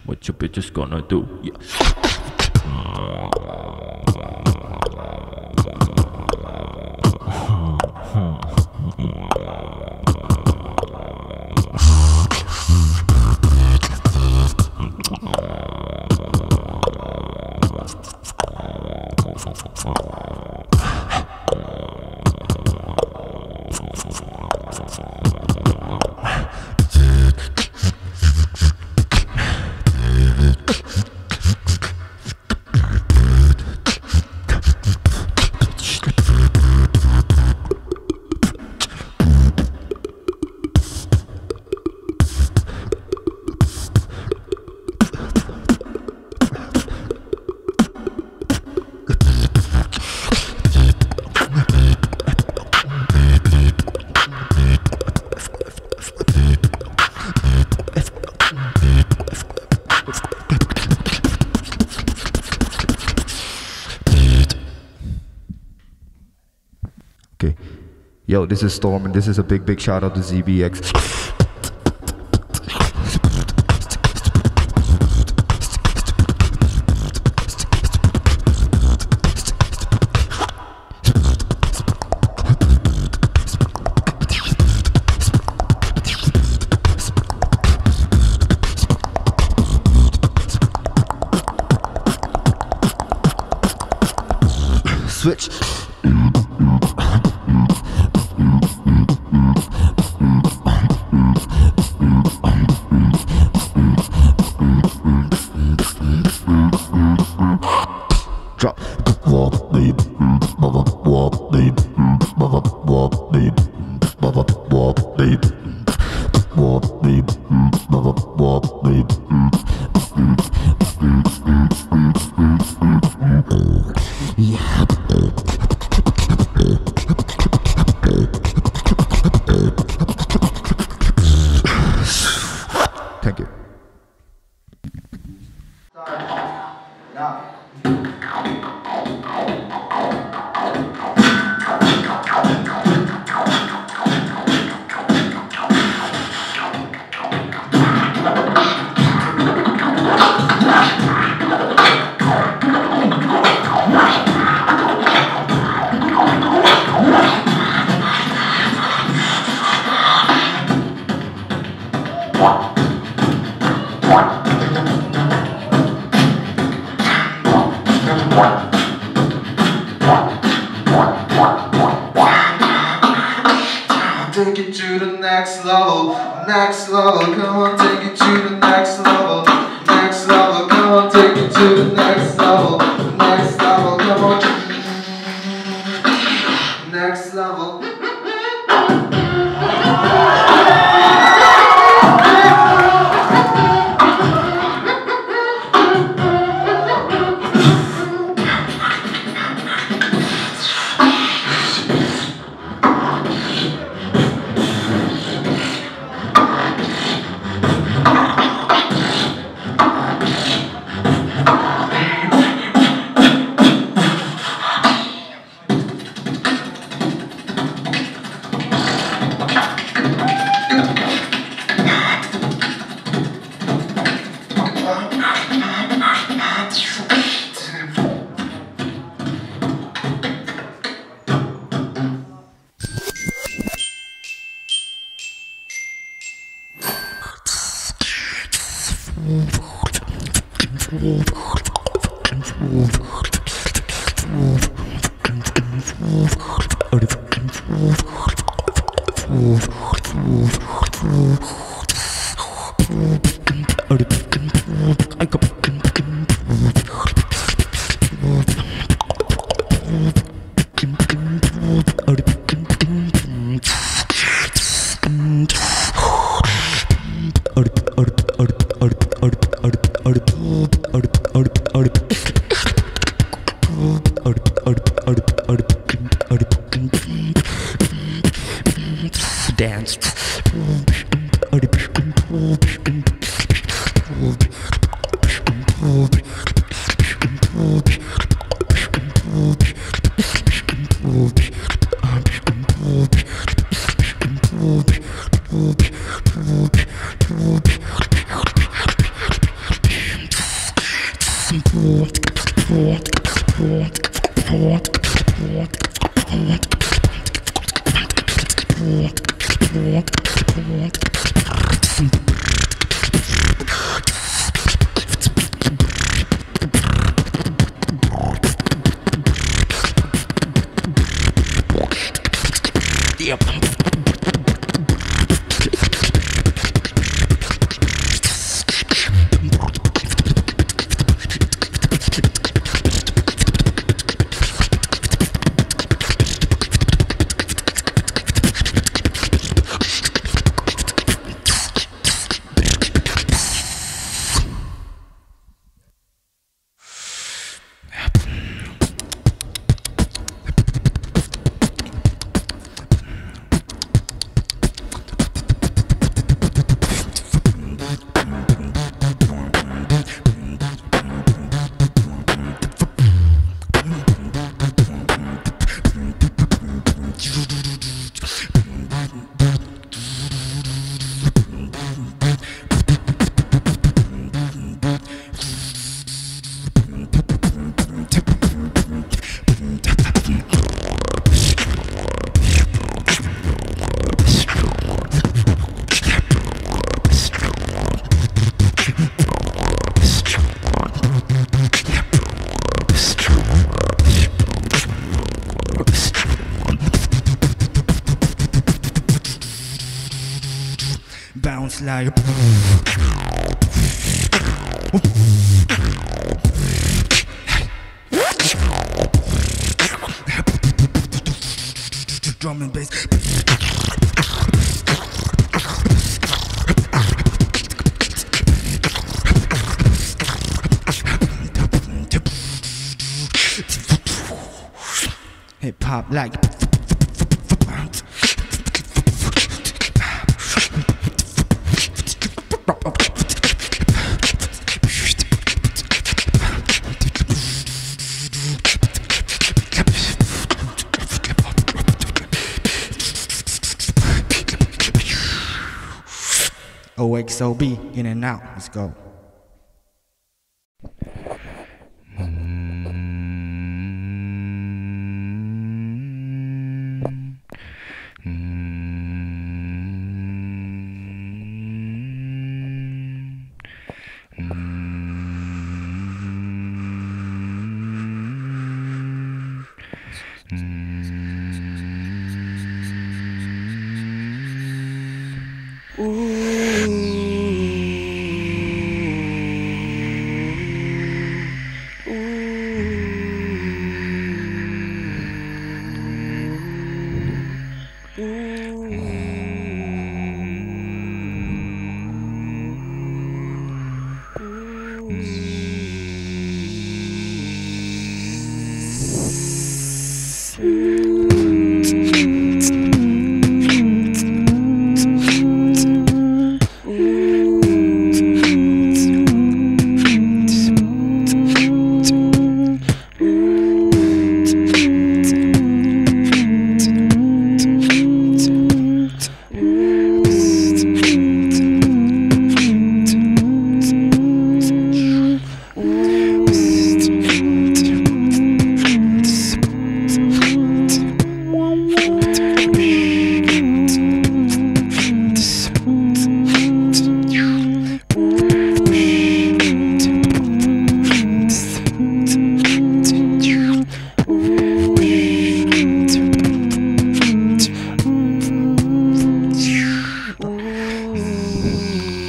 What you bitches gonna do? Yeah. Okay. Yo, this is Storm, and this is a big shout out to ZBX. Switch. Drop. Thank you. Take it to the next level, come on, take it to the next level, come on, take it to the next level, come on, next level. Bounce like drum and bass. Hip hop like OXOB, in and out, let's go.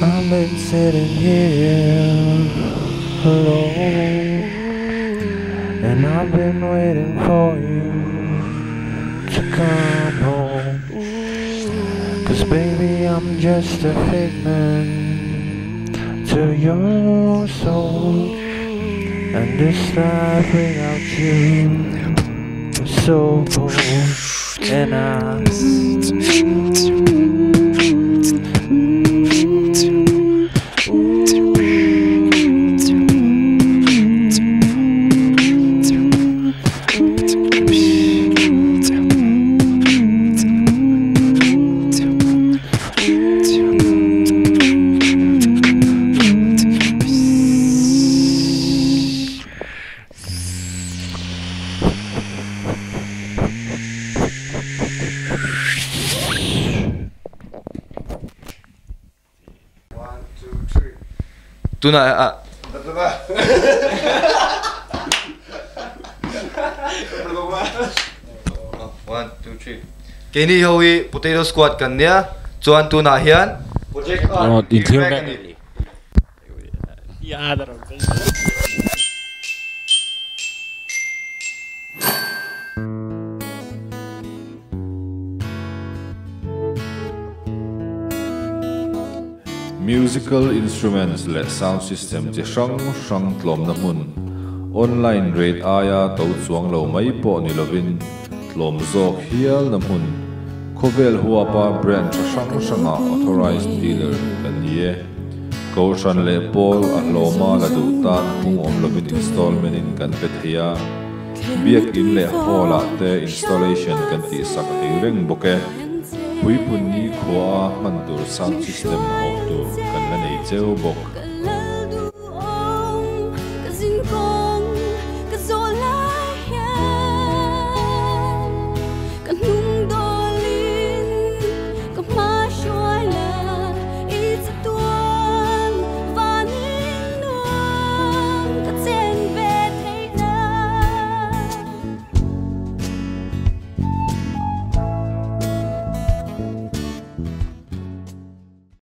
I've been sitting here alone, and I've been waiting for you to come home. 'Cause baby, I'm just a figment to your soul, and this life without you is so cold. And tuna One, two, three. Kenny Howie potato squad kan nia chuan tuna hian project on Musical instruments le sound system chi hrang tlom na mun online rate aya to chuang lo mai po ni lovin tlom zok hial na mun khovel huapa brand hrang authorized dealer kan ye Koshan le pol a loma la du tan hung om lovin installment in kan pethia biak in le hola te installation kan ti sak reng boke Pui pun ni khua mantur sound system auto kan la nei cheu bok